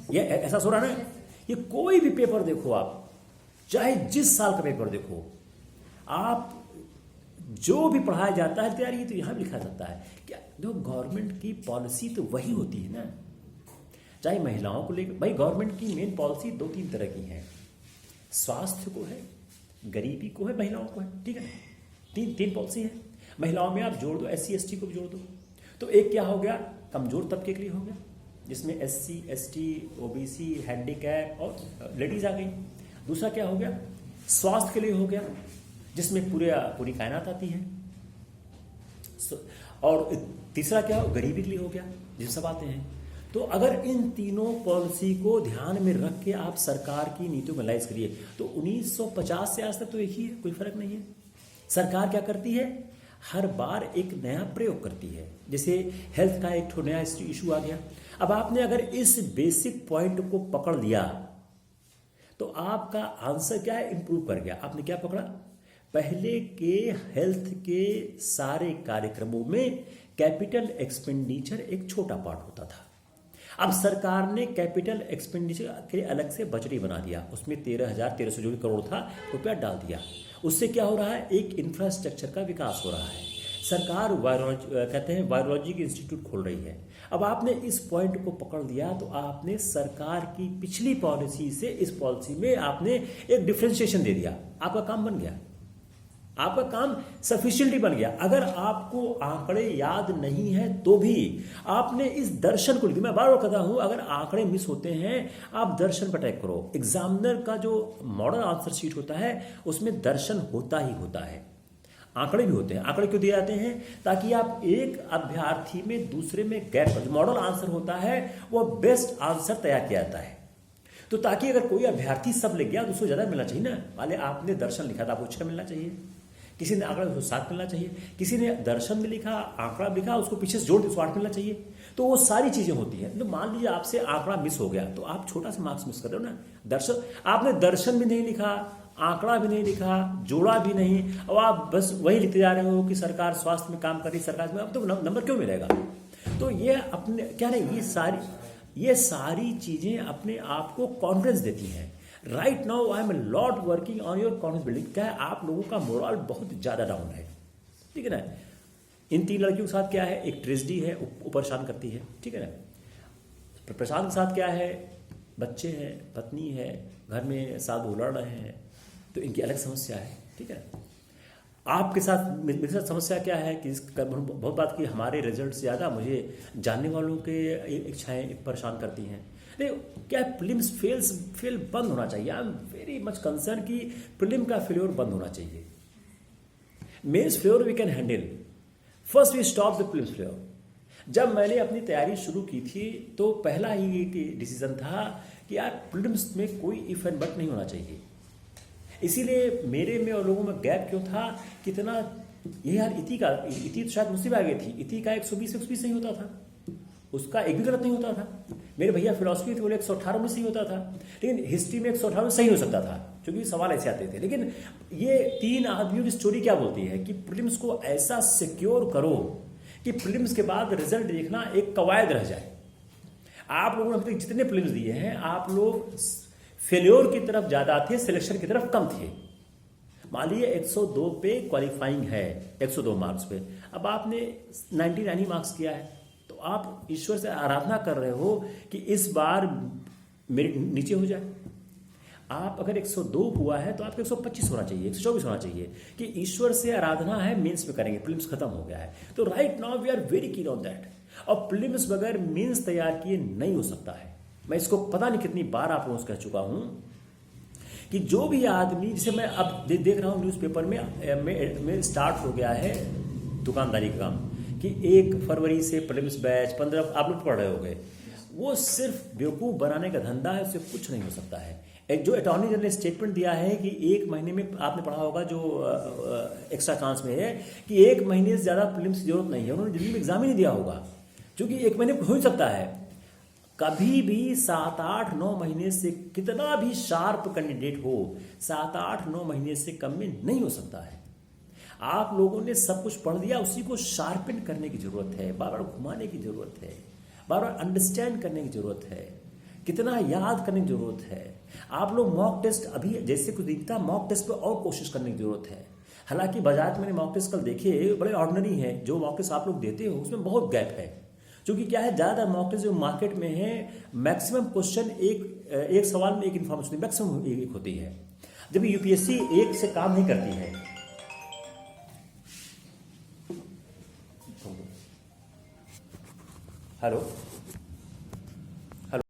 ये ऐसा हो रहा है ना, ये कोई भी पेपर देखो आप, चाहे जिस साल का पेपर देखो आप, जो भी पढ़ाया जाता है तैयारी तो यहाँ भी लिखा जाता है क्या, जो गवर्नमेंट की पॉलिसी तो वही होती है ना। चाहे महिलाओं को लेकर, भाई गवर्नमेंट की मेन पॉलिसी 2-3 तरह की है, स्वास्थ्य को है, गरीबी को है, महिलाओं को है, ठीक है। तीन पॉलिसी है। महिलाओं में आप जोड़ दो, SC ST को भी जोड़ दो, तो एक क्या हो गया, कमजोर तबके के लिए हो गया, जिसमें SC ST OBC हैंडीकैप और लेडीज आ गई। दूसरा क्या हो गया, स्वास्थ्य के लिए हो गया, जिसमें पूरी कायनात आती है। और तीसरा क्या हो, गरीबी के लिए हो गया, जिसमें सब आते हैं। तो अगर इन तीनों पॉलिसी को ध्यान में रख के आप सरकार की नीतियों को एनालाइज करिए तो 1950 से आज तक तो एक ही है, कोई फर्क नहीं है। सरकार क्या करती है, हर बार एक नया प्रयोग करती है। जैसे हेल्थ का एक नया इशू आ गया, अब आपने अगर इस बेसिक पॉइंट को पकड़ लिया तो आपका आंसर क्या है, इंप्रूव कर गया। आपने क्या पकड़ा, पहले के हेल्थ के सारे कार्यक्रमों में कैपिटल एक्सपेंडिचर एक छोटा पार्ट होता था। अब सरकार ने कैपिटल एक्सपेंडिचर के अलग से बजट बना दिया, उसमें 13,1300 जो भी करोड़ था रुपया डाल दिया। उससे क्या हो रहा है, एक इंफ्रास्ट्रक्चर का विकास हो रहा है। सरकार वायरोलॉजी की इंस्टीट्यूट खोल रही है। अब आपने इस पॉइंट को पकड़ लिया तो आपने सरकार की पिछली पॉलिसी से इस पॉलिसी में आपने एक डिफ्रेंशिएशन दे दिया, आपका काम बन गया, आपका काम सफिशिएंटली बन गया। अगर आपको आंकड़े याद नहीं है तो भी आपने इस दर्शन को, मैं बार बार कहता हूं, अगर आंकड़े मिस होते हैं आप दर्शन पर अटैक करो। एग्जामिनर का जो मॉडल आंसर शीट होता है उसमें दर्शन होता ही होता है, आंकड़े भी होते हैं। आंकड़े क्यों दिए जाते हैं, ताकि आप एक अभ्यर्थी में दूसरे में गैप, जो मॉडल आंसर होता है वो बेस्ट आंसर तैयार किया जाता है। तो ताकि अगर कोई अभ्यर्थी सब लिख गया तो उसको ज्यादा मिलना चाहिए ना। वाले आपने दर्शन लिखा था, आपको 6 मिलना चाहिए, किसी ने आंकड़ा उसको 7 मिलना चाहिए, किसी ने दर्शन में लिखा, आंकड़ा लिखा, उसको पीछे से जोड़ उसको 8 मिलना चाहिए। तो वो सारी चीजें होती हैं। तो मान लीजिए आपसे आंकड़ा मिस हो गया तो आप छोटा सा मार्क्स मिस कर रहे हो ना। दर्शन, आपने दर्शन भी नहीं लिखा, आंकड़ा भी नहीं लिखा, जोड़ा भी नहीं, और आप बस वही लिखते जा रहे हो कि सरकार स्वास्थ्य में काम कर रही, सरकार में, अब तो नंबर क्यों मिलेगा। तो ये अपने क्या नहीं, ये सारी चीजें अपने आप को कॉन्फिडेंस देती हैं। Right now I am lot working on your confidence building. क्या है, आप लोगों का मोरल बहुत ज्यादा डाउन है, ठीक है ना। इन 3 लड़कियों के साथ क्या है, एक ट्रेजेडी है, वो परेशान करती है, ठीक है ना। प्रशांत के साथ क्या है, बच्चे हैं, पत्नी है, घर में साथ वो लड़ रहे हैं, तो इनकी अलग समस्या है, ठीक है। आपके साथ, मेरे साथ समस्या क्या है कि बहुत बात की, हमारे रिजल्ट से ज़्यादा मुझे जानने वालों के इच्छाएं परेशान करती हैं। नहीं, क्या प्रीलिम्स फेल बंद होना चाहिए। I am very much concern कि प्रीलिम का फेल्योर बंद होना चाहिए। Mains failure we can handle, first we stop the prelims failure. जब मैंने अपनी तैयारी शुरू की थी तो पहला ही डिसीजन था कि यार प्रीलिम्स में कोई इफ एंड बट नहीं होना चाहिए। इसीलिए मेरे में और लोगों में गैप क्यों था, कितना ये यार, इति तो शायद मुझसे भी आगे थी, इति का 120 सही होता था, उसका एक भी गलत नहीं होता था। मेरे भैया फिलोसफी थे, बोले 118 में सही होता था, लेकिन हिस्ट्री में 118 में सही हो सकता था, क्योंकि सवाल ऐसे आते थे। लेकिन ये 3 आदमियों की स्टोरी क्या बोलती है कि प्रीलिम्स को ऐसा सिक्योर करो कि प्रीलिम्स के बाद रिजल्ट देखना एक कवायद रह जाए। आप लोगों ने अभी तक जितने प्रीलिम्स दिए हैं, आप लोग फेल्योर की तरफ ज्यादा थे, सिलेक्शन की तरफ कम थे। मान लीजिए 102 पे क्वालिफाइंग है, 102 मार्क्स पे, अब आपने 99 मार्क्स किया है, तो आप ईश्वर से आराधना कर रहे हो कि इस बार मेरिट नीचे हो जाए। आप अगर 102 हुआ है तो आपको 125 होना चाहिए, 124 होना चाहिए, कि ईश्वर से आराधना है, मेंस में करेंगे, प्रीलिम्स खत्म हो गया है। तो right now we are very keen on that. और प्रीलिम्स बगैर मेंस तैयार किए नहीं हो सकता है। मैं इसको पता नहीं कितनी बार आप लोगों से कह चुका हूं कि जो भी आदमी, जिसे मैं अब देख रहा हूं न्यूज़पेपर में स्टार्ट हो गया है दुकानदारी का काम, कि 1 फरवरी से प्रीलिम्स बैच 15, आप लोग पढ़ रहे हो गए, वो सिर्फ बेवकूफ़ बनाने का धंधा है, उससे कुछ नहीं हो सकता है। एक जो अटॉर्नी जनरल ने स्टेटमेंट दिया है कि 1 महीने में, आपने पढ़ा होगा जो एक्स्ट्रा चांस में है, कि 1 महीने से ज़्यादा प्रीलिम्स की जरूरत नहीं है। उन्होंने जिंदगी में एग्जाम ही नहीं दिया होगा, क्योंकि 1 महीने में हो ही सकता है। कभी भी 7, 8, 9 महीने से, कितना भी शार्प कैंडिडेट हो, 7, 8, 9 महीने से कम में नहीं हो सकता है। आप लोगों ने सब कुछ पढ़ दिया, उसी को शार्पन करने की जरूरत है, बार बार घुमाने की जरूरत है, बार बार अंडरस्टैंड करने की जरूरत है कितना याद करने की जरूरत है। आप लोग मॉक टेस्ट अभी जैसे कुछ दिखता, मॉक टेस्ट पे और कोशिश करने की जरूरत है। हालांकि बाजार में मैंने मॉक टेस्ट कल देखे, बड़े ऑर्डिनरी है। जो मॉक टेस्ट आप लोग देते हो उसमें बहुत गैप है, क्योंकि क्या है, ज़्यादातर मॉक टेस्ट जो मार्केट में है, मैक्सिमम क्वेश्चन एक सवाल में एक इन्फॉर्मेशन मैक्सिमम एक होती है, जब यूपीएससी एक से काम नहीं करती है। हेलो।